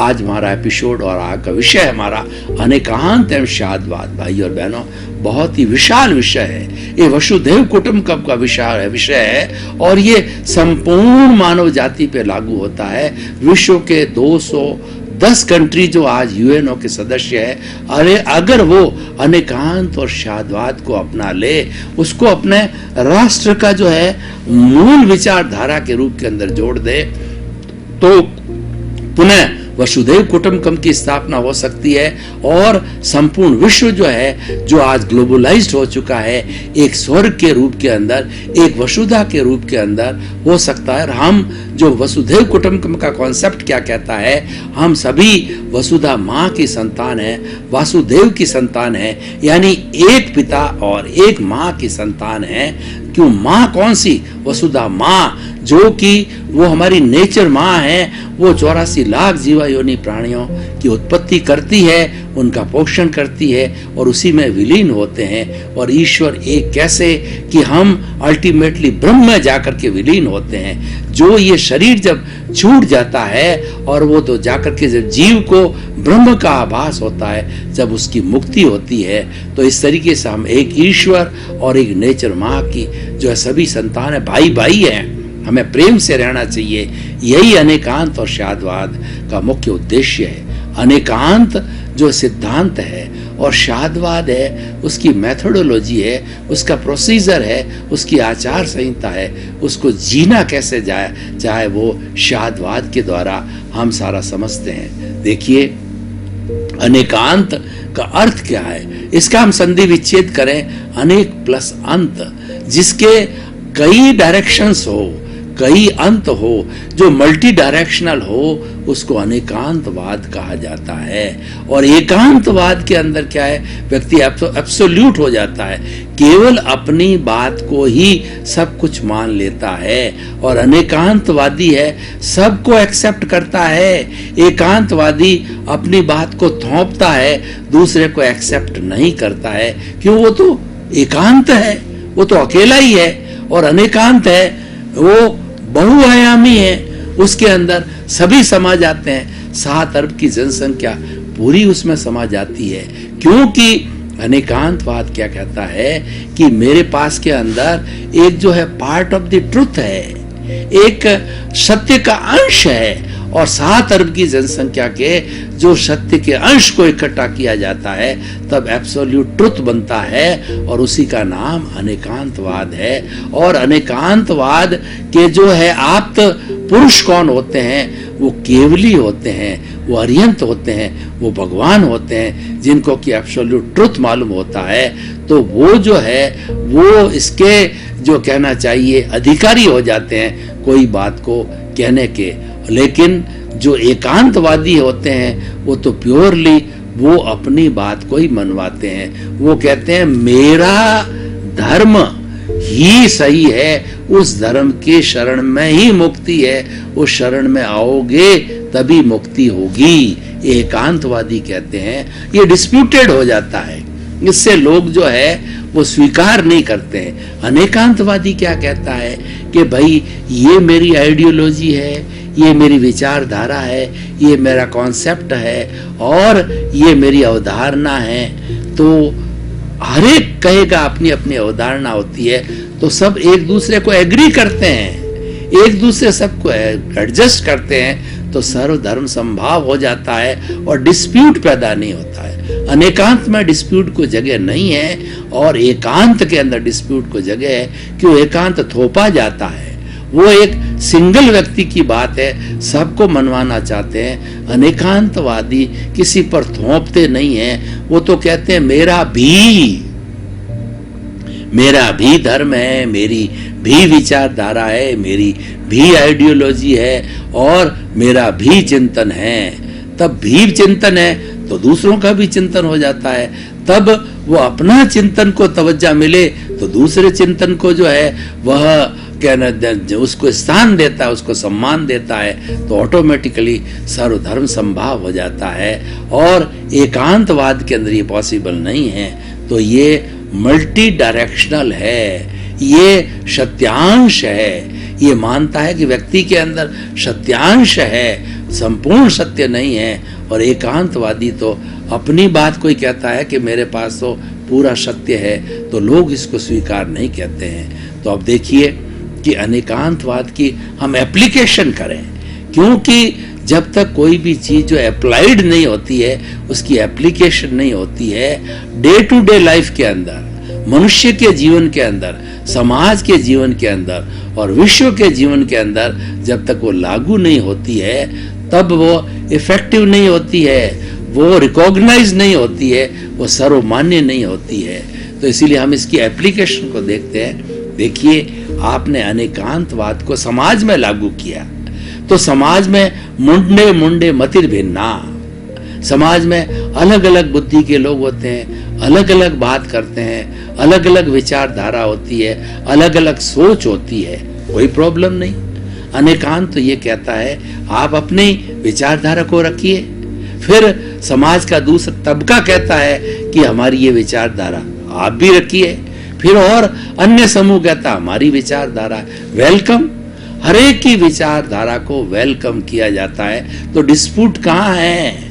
आज हमारा एपिसोड और आज का विषय हमारा अनेकांत एवं शादवाद। भाई और बहनों, बहुत ही विशाल विषय है ये, वसुधैव कुटुंबकम का विषय है और ये संपूर्ण मानव जाति पे लागू होता है। विश्व के 210 कंट्री जो आज यूएनओ के सदस्य है, अरे अगर वो अनेकांत और शादवाद को अपना ले, उसको अपने राष्ट्र का जो है मूल विचारधारा के रूप के अंदर जोड़ दे, तो पुनः वसुधैव कुटुंबकम की स्थापना हो सकती है और संपूर्ण विश्व जो है, जो आज ग्लोबलाइज्ड हो चुका है, एक स्वर्ग के रूप के अंदर, एक वसुधा के रूप के अंदर हो सकता है। हम जो वसुधैव कुटुंबकम का कॉन्सेप्ट क्या कहता है, हम सभी वसुधा माँ की संतान है, वासुदेव की संतान है, यानी एक पिता और एक माँ की संतान है। क्यों माँ कौन सी? वसुधा माँ, जो कि वो हमारी नेचर माँ है, वो 84 लाख जीवा योनि प्राणियों की उत्पत्ति करती है, उनका पोषण करती है और उसी में विलीन होते हैं। और ईश्वर एक कैसे कि हम अल्टीमेटली ब्रह्म में जाकर के विलीन होते हैं। जो ये शरीर जब छूट जाता है और वो तो जाकर के जब जीव को ब्रह्म का आभास होता है, जब उसकी मुक्ति होती है, तो इस तरीके से हम एक ईश्वर और एक नेचर माँ की जो है सभी संतान है, भाई भाई है। हमें प्रेम से रहना चाहिए। यही अनेकांत और शादवाद का मुख्य उद्देश्य है। अनेकांत जो सिद्धांत है और शादवाद है, उसकी मेथोडोलॉजी है, उसका प्रोसीजर है, उसकी आचार संहिता है, उसको जीना कैसे जाए, चाहे वो शादवाद के द्वारा हम सारा समझते हैं। देखिए, अनेकांत का अर्थ क्या है? इसका हम संधि विच्छेद करें, अनेक प्लस अंत, जिसके कई डायरेक्शंस हो, कई अंत हो, जो मल्टी डायरेक्शनल हो, उसको अनेकांतवाद कहा जाता है। और एकांतवाद के अंदर क्या है? व्यक्ति एब्सोल्यूट हो जाता है, केवल अपनी बात को ही सब कुछ मान लेता है। और अनेकांतवादी है, सबको एक्सेप्ट करता है। एकांतवादी अपनी बात को थोपता है, दूसरे को एक्सेप्ट नहीं करता है। क्यों? वो तो एकांत है, वो तो अकेला ही है। और अनेकांत है, वो बहुआयामी है, उसके अंदर सभी समा जाते हैं। 7 अरब की जनसंख्या पूरी उसमें समा जाती है। क्योंकि अनेकांतवाद क्या कहता है कि मेरे पास के अंदर एक जो है पार्ट ऑफ द ट्रुथ है, एक सत्य का अंश है, और 7 अरब की जनसंख्या के जो सत्य के अंश को इकट्ठा किया जाता है, तब एब्सोल्यूट ट्रुथ बनता है, और उसी का नाम अनेकांतवाद है। और अनेकांतवाद के जो है आप्त पुरुष कौन होते हैं? वो केवली होते हैं, वो अरिहंत होते हैं, वो भगवान होते हैं, जिनको कि एब्सोल्यूट ट्रुथ मालूम होता है। तो वो जो है, वो इसके जो कहना चाहिए अधिकारी हो जाते हैं कोई बात को कहने के। लेकिन जो एकांतवादी होते हैं, वो तो प्योरली वो अपनी बात को ही मनवाते हैं। वो कहते हैं मेरा धर्म ही सही है, उस धर्म के शरण में ही मुक्ति है, उस शरण में आओगे तभी मुक्ति होगी। एकांतवादी कहते हैं। ये डिस्प्यूटेड हो जाता है, इससे लोग जो है वो स्वीकार नहीं करते हैं। अनेकांतवादी क्या कहता है कि भाई ये मेरी आइडियोलॉजी है, ये मेरी विचारधारा है, ये मेरा कॉन्सेप्ट है और ये मेरी अवधारणा है। तो हर एक कहेगा अपनी अपनी अवधारणा होती है, तो सब एक दूसरे को एग्री करते हैं, एक दूसरे सबको एडजस्ट करते हैं, तो सर्वधर्म संभाव हो जाता है और डिस्प्यूट पैदा नहीं होता है। अनेकांत में डिस्प्यूट को जगह नहीं है और एकांत के अंदर डिस्प्यूट को जगह है। क्यों? एकांत थोपा जाता है, वो एक सिंगल व्यक्ति की बात है, सबको मनवाना चाहते हैं। अनेकांतवादी किसी पर थोपते नहीं हैं, वो तो कहते हैं मेरा भी धर्म है, मेरी भी विचारधारा है, मेरी भी आइडियोलॉजी है और मेरा भी चिंतन है। तब भी चिंतन है तो दूसरों का भी चिंतन हो जाता है। तब वो अपना चिंतन को तवज्जो मिले तो दूसरे चिंतन को जो है वह कहना उसको स्थान देता है, उसको सम्मान देता है, तो ऑटोमेटिकली सर्वधर्म संभाव हो जाता है। और एकांतवाद के अंदर ये पॉसिबल नहीं है। तो ये मल्टी डायरेक्शनल है, ये सत्यांश है, ये मानता है कि व्यक्ति के अंदर सत्यांश है, संपूर्ण सत्य नहीं है। और एकांतवादी तो अपनी बात कोई कहता है कि मेरे पास तो पूरा सत्य है, तो लोग इसको स्वीकार नहीं कहते हैं। तो अब देखिए कि अनेकांतवाद की हम एप्लीकेशन करें, क्योंकि जब तक कोई भी चीज जो अप्लाइड नहीं होती है, उसकी एप्लीकेशन नहीं होती है डे टू डे लाइफ के अंदर, मनुष्य के जीवन के अंदर, समाज के जीवन के अंदर और विश्व के जीवन के अंदर, जब तक वो लागू नहीं होती है तब वो इफेक्टिव नहीं होती है, वो रिकॉग्नाइज नहीं होती है, वो सर्वमान्य नहीं होती है। तो इसीलिए हम इसकी एप्लीकेशन को देखते हैं। देखिए, आपने अनेकांतवाद को समाज में लागू किया तो समाज में मुंडे मुंडे मतिर भिन्ना, समाज में अलग अलग बुद्धि के लोग होते हैं, अलग अलग बात करते हैं, अलग अलग विचारधारा होती है, अलग अलग सोच होती है, कोई प्रॉब्लम नहीं। अनेकांत तो ये कहता है आप अपनी विचारधारा को रखिए, फिर समाज का दूसरा तबका कहता है कि हमारी ये विचारधारा आप भी रखिए, फिर और अन्य समूह कहता हमारी विचारधारा वेलकम। हर एक की विचारधारा को वेलकम किया जाता है, तो डिस्प्यूट कहाँ है?